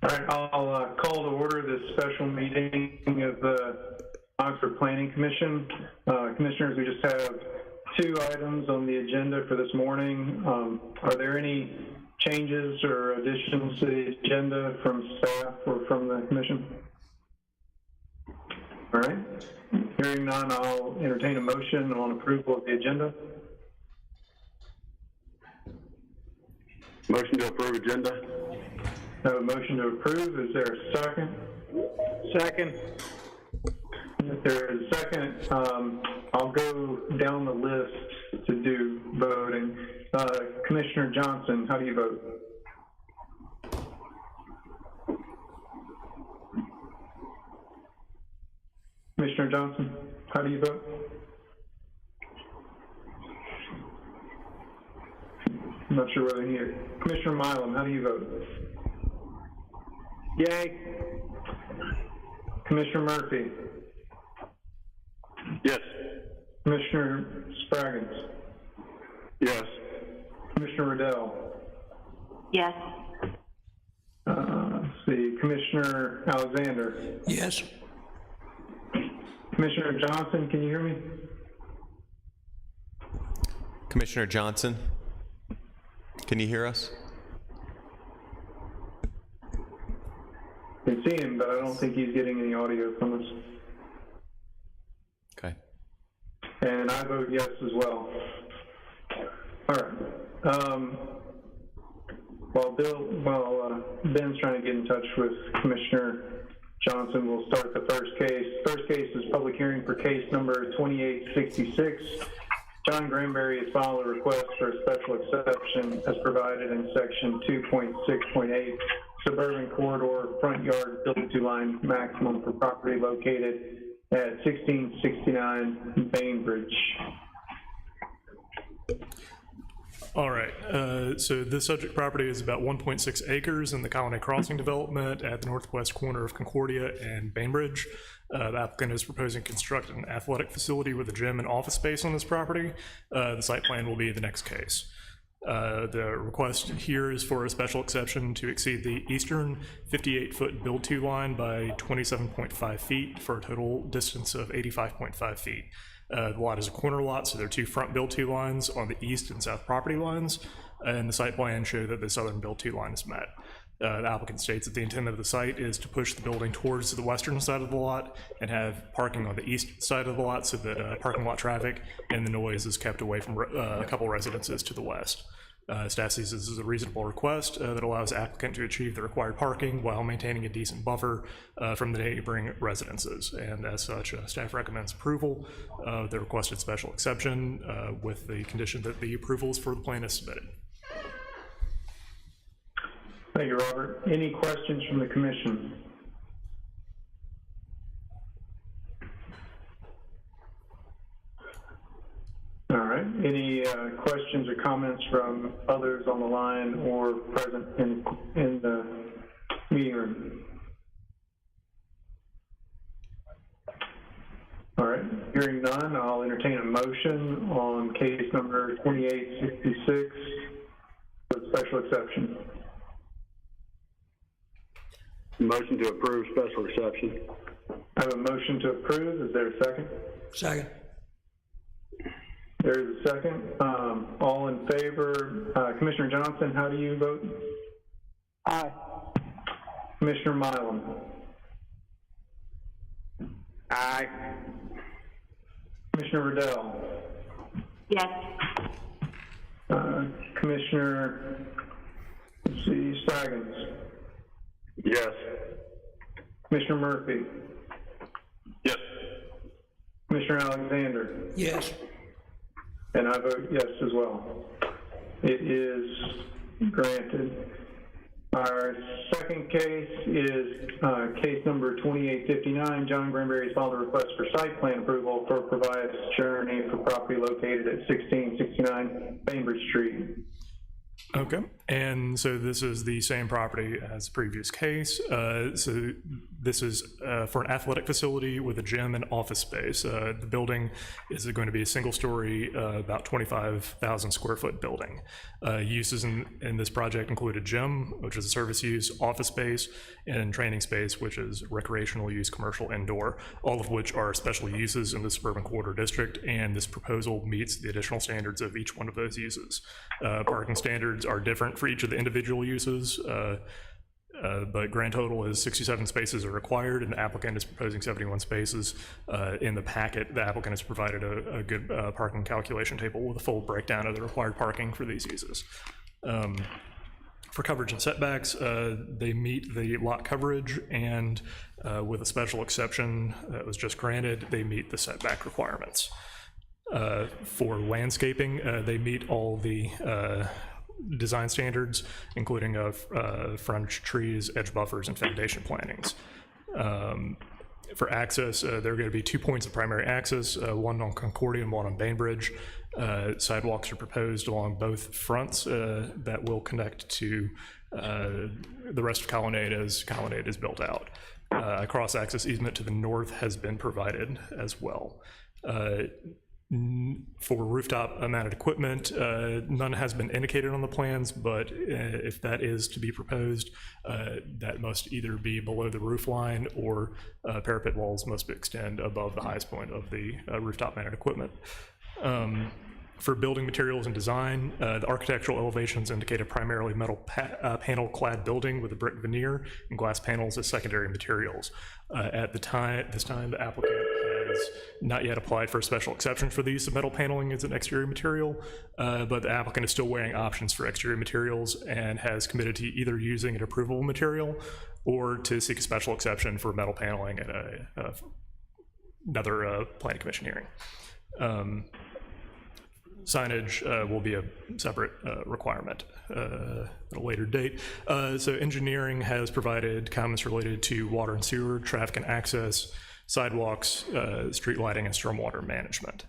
All right, I'll call to order this special meeting of the Oxford Planning Commission. Commissioners, we just have 2 items on the agenda for this morning. Are there any changes or additions to the agenda from staff or from the commission? All right, hearing none, I'll entertain a motion on approval of the agenda. Motion to approve agenda. I have a motion to approve. Is there a second? Second. If there is a second, I'll go down the list to do voting. Commissioner Johnson, how do you vote? Commissioner Johnson, how do you vote? I'm not sure whether here. Commissioner Milam, how do you vote? Yay. Commissioner Murphy? Yes. Commissioner Spraggins? Yes. Commissioner Riddell? Yes. Let's see, Commissioner Alexander? Yes. Commissioner Johnson, can you hear me? Commissioner Johnson, can you hear us? I can see him, but I don't think he's getting any audio from us. Okay. And I vote yes as well. All right. While Ben's trying to get in touch with Commissioner Johnson, we'll start the first case. First case is public hearing for case number 2866. John Granberry has filed a request for a special exception as provided in section 2.6.8, suburban corridor front yard build-to line maximum for property located at 1669 Bainbridge. All right, so this subject property is about 1.6 acres in the Colony Crossing development at the northwest corner of Concordia and Bainbridge. The applicant is proposing to construct an athletic facility with a gym and office space on this property. The site plan will be the next case. The request here is for a special exception to exceed the eastern 58-foot build-to line by 27.5 feet for a total distance of 85.5 feet. The lot is a corner lot, so there are 2 front build-to lines on the east and south property lines, and the site plan shows that the southern build-to line is met. The applicant states that the intent of the site is to push the building towards the western side of the lot and have parking on the east side of the lot so that parking lot traffic and the noise is kept away from a couple residences to the west. Staff sees this as a reasonable request that allows the applicant to achieve the required parking while maintaining a decent buffer from the neighboring residences. And as such, staff recommends approval of the requested special exception with the condition that the approvals for the plan is submitted. Thank you, Robert. Any questions from the commission? All right. Any questions or comments from others on the line or present in the meeting room? All right. Hearing none, I'll entertain a motion on case number 2866 for the special exception. Motion to approve special exception. I have a motion to approve. Is there a second? Second. There is a second. All in favor? Commissioner Johnson, how do you vote? Aye. Commissioner Milam? Aye. Commissioner Riddell? Yes. Commissioner, let's see, Spraggins? Yes. Commissioner Murphy? Yes. Commissioner Alexander? Yes. And I vote yes as well. It is granted. Our second case is case number 2859. John Granberry has filed a request for site plan approval for provided journey for property located at 1669 Bainbridge Street. Okay, and so this is the same property as the previous case. So this is for an athletic facility with a gym and office space. The building is going to be a single-story, about 25,000 square foot building. Uses in this project include a gym, which is a service use, office space, and training space, which is recreational use, commercial indoor, all of which are special uses in the suburban corridor district, and this proposal meets the additional standards of each one of those uses. Parking standards are different for each of the individual uses, but grand total is 67 spaces are required, and the applicant is proposing 71 spaces. In the packet, the applicant has provided a good parking calculation table with a full breakdown of the required parking for these uses. For coverage and setbacks, they meet the lot coverage, and with a special exception that was just granted, they meet the setback requirements. For landscaping, they meet all the design standards, including frontage trees, edge buffers, and foundation plantings. For access, there are going to be 2 points of primary access, one on Concordia and one on Bainbridge. Sidewalks are proposed along both fronts that will connect to the rest of Colonnade as Colonnade is built out. A cross-access easement to the north has been provided as well. For rooftop mounted equipment, none has been indicated on the plans, but if that is to be proposed, that must either be below the roof line or parapet walls must extend above the highest point of the rooftop mounted equipment. For building materials and design, the architectural elevations indicate a primarily metal panel clad building with a brick veneer and glass panels as secondary materials. At this time, the applicant has not yet applied for a special exception for the use of metal paneling as an exterior material, but the applicant is still weighing options for exterior materials and has committed to either using an approvable material or to seek a special exception for metal paneling at another planning commission hearing. Signage will be a separate requirement at a later date. So engineering has provided comments related to water and sewer, traffic and access, sidewalks, street lighting, and stormwater management.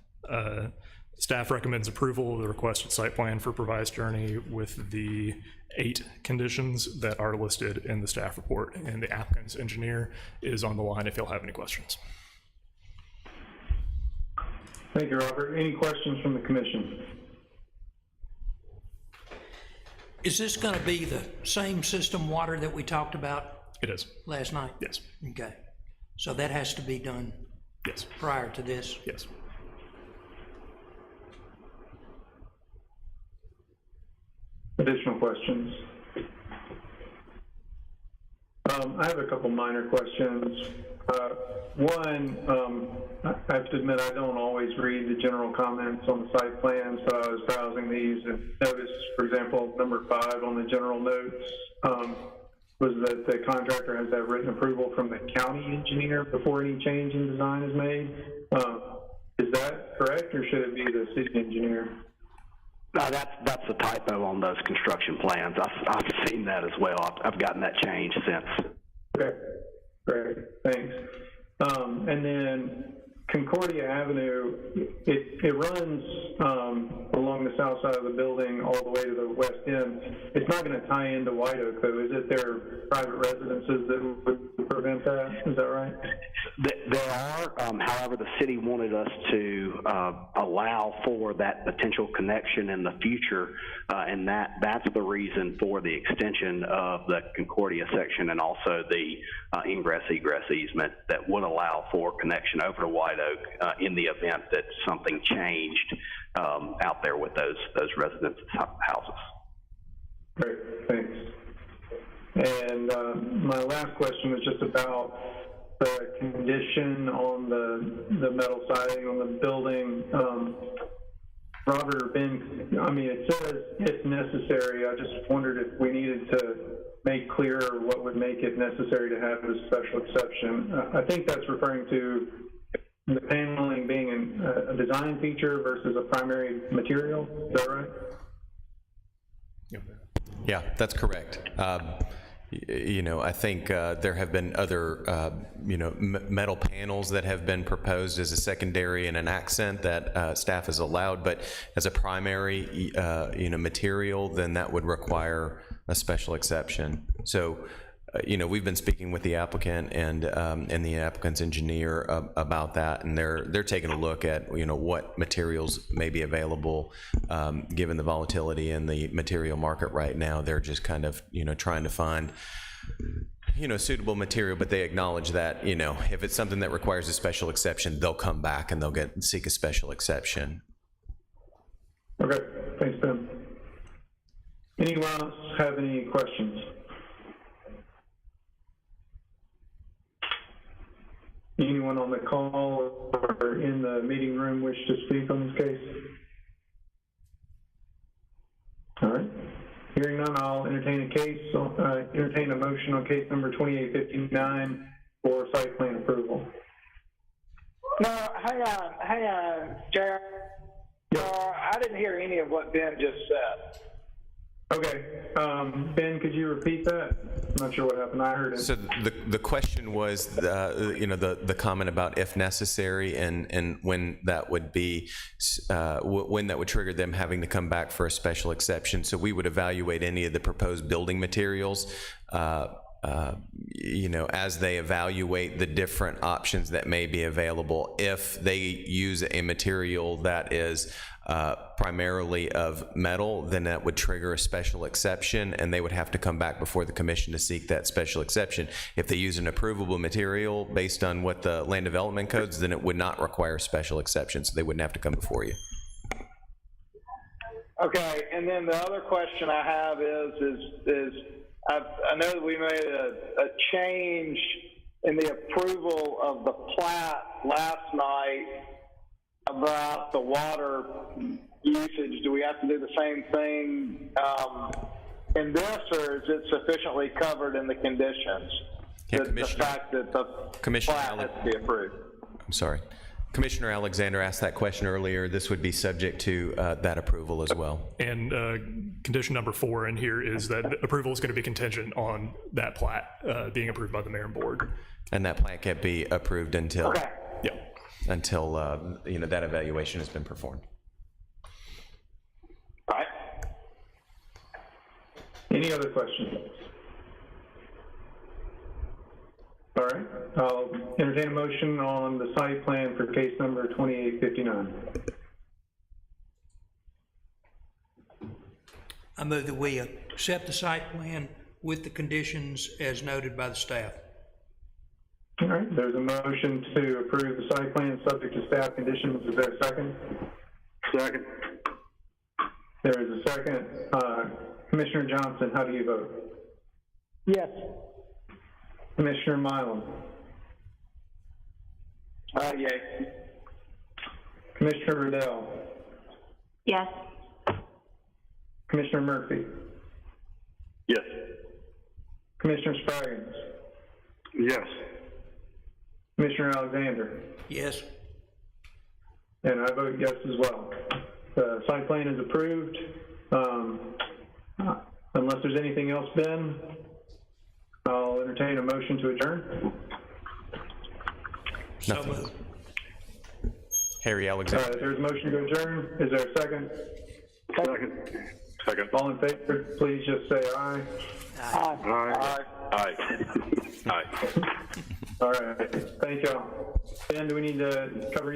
Staff recommends approval of the requested site plan for Provised Journey with the 8 conditions that are listed in the staff report, and the applicant's engineer is on the line if you'll have any questions. Thank you, Robert. Any questions from the commission? Is this going to be the same system water that we talked about It is. last night? Yes. Okay. So that has to be done Yes. prior to this? Yes. Additional questions? I have a couple minor questions. One, I have to admit I don't always read the general comments on the site plan, so I was browsing these and noticed, for example, number 5 on the general notes was that the contractor has that written approval from the county engineer before any change in design is made. Is that correct, or should it be the city engineer? No, that's a typo on those construction plans. I've seen that as well. I've gotten that changed since. Okay, great, thanks. And then Concordia Avenue, it runs along the south side of the building all the way to the west end. It's not going to tie into White Oak, though, is it? There are private residences that would prevent that, is that right? There are, however, the city wanted us to allow for that potential connection in the future, and that's the reason for the extension of the Concordia section and also the ingress-egress easement that would allow for connection over to White Oak in the event that something changed out there with those residence houses. Great, thanks. And my last question was just about the condition on the metal siding on the building. Robert or Ben, I mean, it says if necessary. I just wondered if we needed to make clear what would make it necessary to have this special exception. I think that's referring to the paneling being a design feature versus a primary material. Is that right? Yeah, that's correct. You know, I think there have been other, you know, metal panels that have been proposed as a secondary and an accent that staff has allowed, but as a primary, you know, material, then that would require a special exception. So we've been speaking with the applicant and the applicant's engineer about that, and they're taking a look at, what materials may be available, given the volatility in the material market right now. They're just kind of, trying to find, suitable material, but they acknowledge that, if it's something that requires a special exception, they'll come back and they'll seek a special exception. Okay, thanks, Ben. Anyone else have any questions? Anyone on the call or in the meeting room wish to speak on this case? All right. Hearing none, I'll entertain a motion on case number 2859 for site plan approval. No, hang on, Jared. I didn't hear any of what Ben just said. Okay, Ben, could you repeat that? I'm not sure what happened. I heard it. So the question was, the comment about if necessary and when that would be, when that would trigger them having to come back for a special exception. So we would evaluate any of the proposed building materials, as they evaluate the different options that may be available. If they use a material that is primarily of metal, then that would trigger a special exception, and they would have to come back before the commission to seek that special exception. If they use an approvable material based on what the land development codes, then it would not require special exception, so they wouldn't have to come before you. Okay, and then the other question I have is I know that we made a change in the approval of the plat last night about the water usage. Do we have to do the same thing in this, or is it sufficiently covered in the conditions? Yeah, The fact that the plat has to be approved. I'm sorry. Commissioner Alexander asked that question earlier. This would be subject to that approval as well. And condition number 4 in here is that approval is going to be contingent on that plat being approved by the mayor and board. And that plat can't be approved until, Okay. until that evaluation has been performed. All right. Any other questions? All right, I'll entertain a motion on the site plan for case number 2859. I move that we accept the site plan with the conditions as noted by the staff. All right, there's a motion to approve the site plan subject to staff conditions. Is there a second? Second. There is a second. Commissioner Johnson, how do you vote? Yes. Commissioner Milam? Yay. Commissioner Riddell? Yes. Commissioner Murphy? Yes. Commissioner Spraggins? Yes. Commissioner Alexander? Yes. And I vote yes as well. The site plan is approved. Unless there's anything else, Ben, I'll entertain a motion to adjourn. So moved. Harry Alexander. There's a motion to adjourn. Is there a second? Second. All in favor, please just say aye. Aye. Aye. All right. Thank y'all. Ben, do we need to cover anything?